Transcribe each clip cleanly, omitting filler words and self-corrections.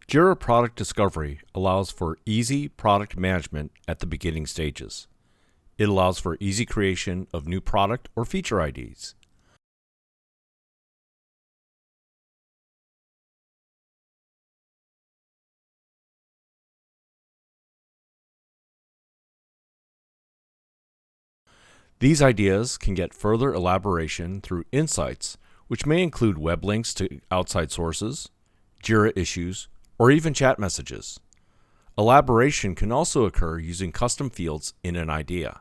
Jira Product Discovery allows for easy product management at the beginning stages. It allows for easy creation of new product or feature IDs. These ideas can get further elaboration through insights, which may include web links to outside sources, Jira issues, or even chat messages. Elaboration can also occur using custom fields in an idea.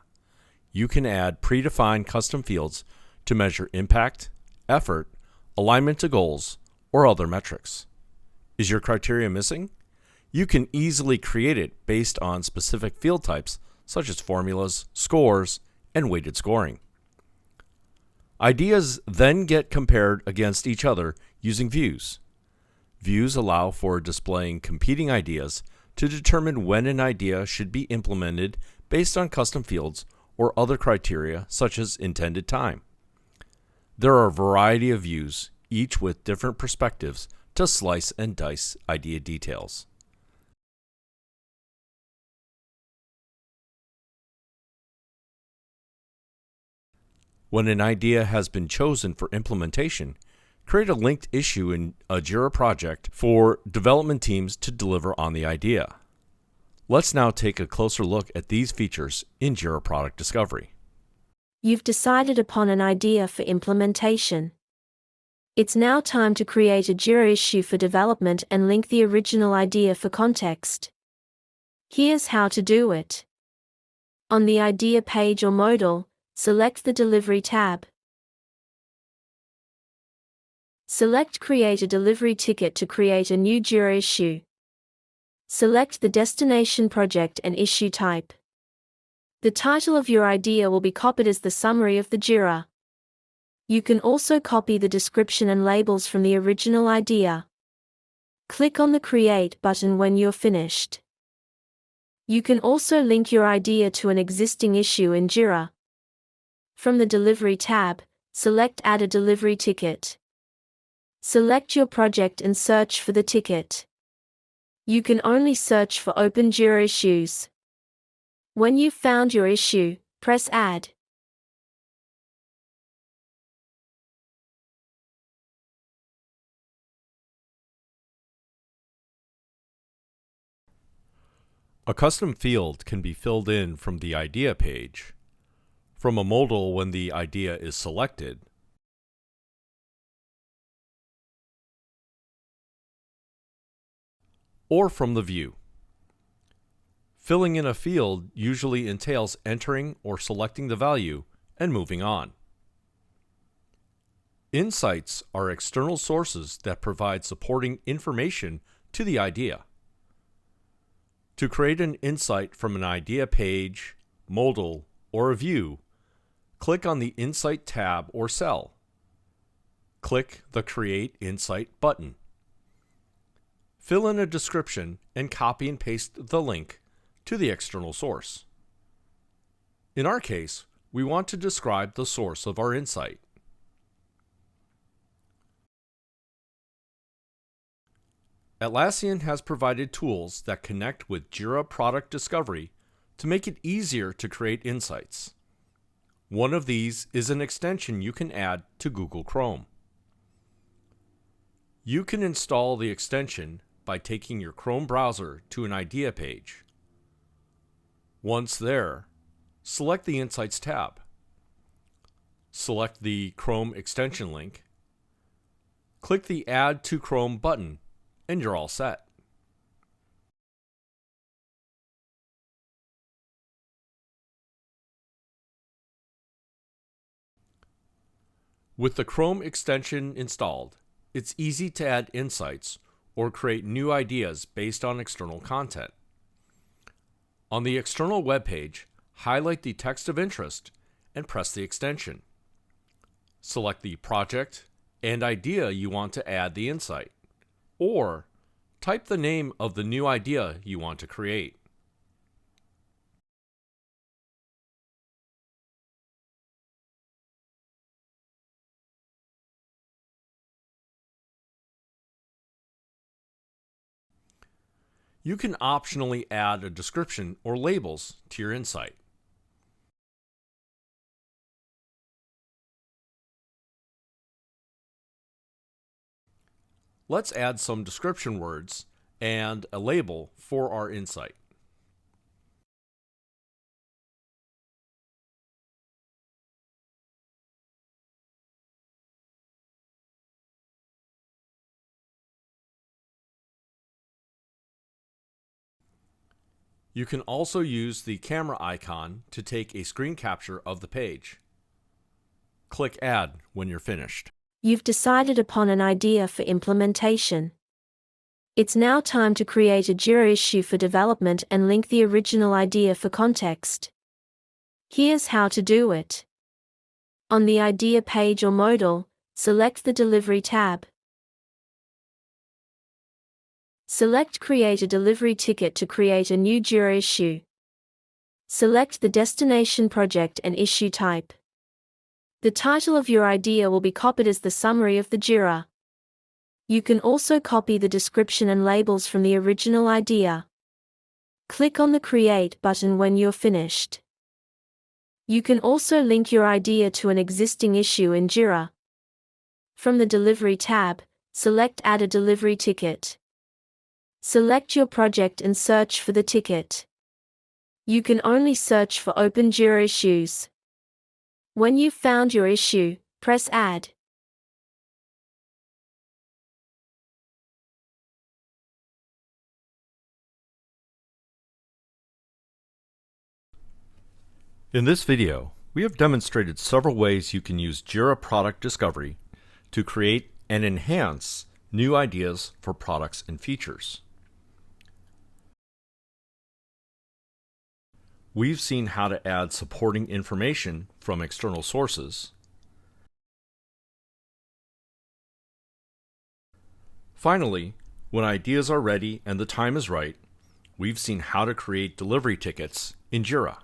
You can add predefined custom fields to measure impact, effort, alignment to goals, or other metrics. Is your criteria missing? You can easily create it based on specific field types such as formulas, scores, and weighted scoring. Ideas then get compared against each other using views. Views allow for displaying competing ideas to determine when an idea should be implemented based on custom fields or other criteria such as intended time. There are a variety of views, each with different perspectives to slice and dice idea details. When an idea has been chosen for implementation, create a linked issue in a Jira project for development teams to deliver on the idea. Let's now take a closer look at these features in Jira Product Discovery. You've decided upon an idea for implementation. It's now time to create a Jira issue for development and link the original idea for context. Here's how to do it. On the idea page or modal, select the Delivery tab. Select Create a Delivery Ticket to create a new Jira issue. Select the destination project and issue type. The title of your idea will be copied as the summary of the Jira. You can also copy the description and labels from the original idea. Click on the Create button when you're finished. You can also link your idea to an existing issue in Jira. From the Delivery tab, select Add a Delivery Ticket. Select your project and search for the ticket. You can only search for open Jira issues. When you've found your issue, press Add. A custom field can be filled in from the idea page, from a modal when the idea is selected, or from the view. Filling in a field usually entails entering or selecting the value and moving on. Insights are external sources that provide supporting information to the idea. To create an insight from an idea page, modal, or a view, click on the Insight tab or cell. Click the Create Insight button. Fill in a description and copy and paste the link to the external source. In our case, we want to describe the source of our insight. Atlassian has provided tools that connect with Jira Product Discovery to make it easier to create insights. One of these is an extension you can add to Google Chrome. You can install the extension by taking your Chrome browser to an idea page. Once there, select the Insights tab. Select the Chrome extension link. Click the Add to Chrome button, and you're all set. With the Chrome extension installed, it's easy to add insights or create new ideas based on external content. On the external web page, highlight the text of interest and press the extension. Select the project and idea you want to add the insight, or type the name of the new idea you want to create. You can optionally add a description or labels to your insight. Let's add some description words and a label for our insight. You can also use the camera icon to take a screen capture of the page. Click Add when you're finished. You've decided upon an idea for implementation. It's now time to create a Jira issue for development and link the original idea for context. Here's how to do it. On the Idea page or modal, select the Delivery tab. Select Create a Delivery Ticket to create a new Jira issue. Select the destination project and issue type. The title of your idea will be copied as the summary of the Jira. You can also copy the description and labels from the original idea. Click on the Create button when you're finished. You can also link your idea to an existing issue in Jira. From the Delivery tab, select Add a Delivery Ticket. Select your project and search for the ticket. You can only search for open Jira issues. When you've found your issue, press Add. In this video, we have demonstrated several ways you can use Jira Product Discovery to create and enhance new ideas for products and features. We've seen how to add supporting information from external sources. Finally, when ideas are ready and the time is right, we've seen how to create delivery tickets in Jira.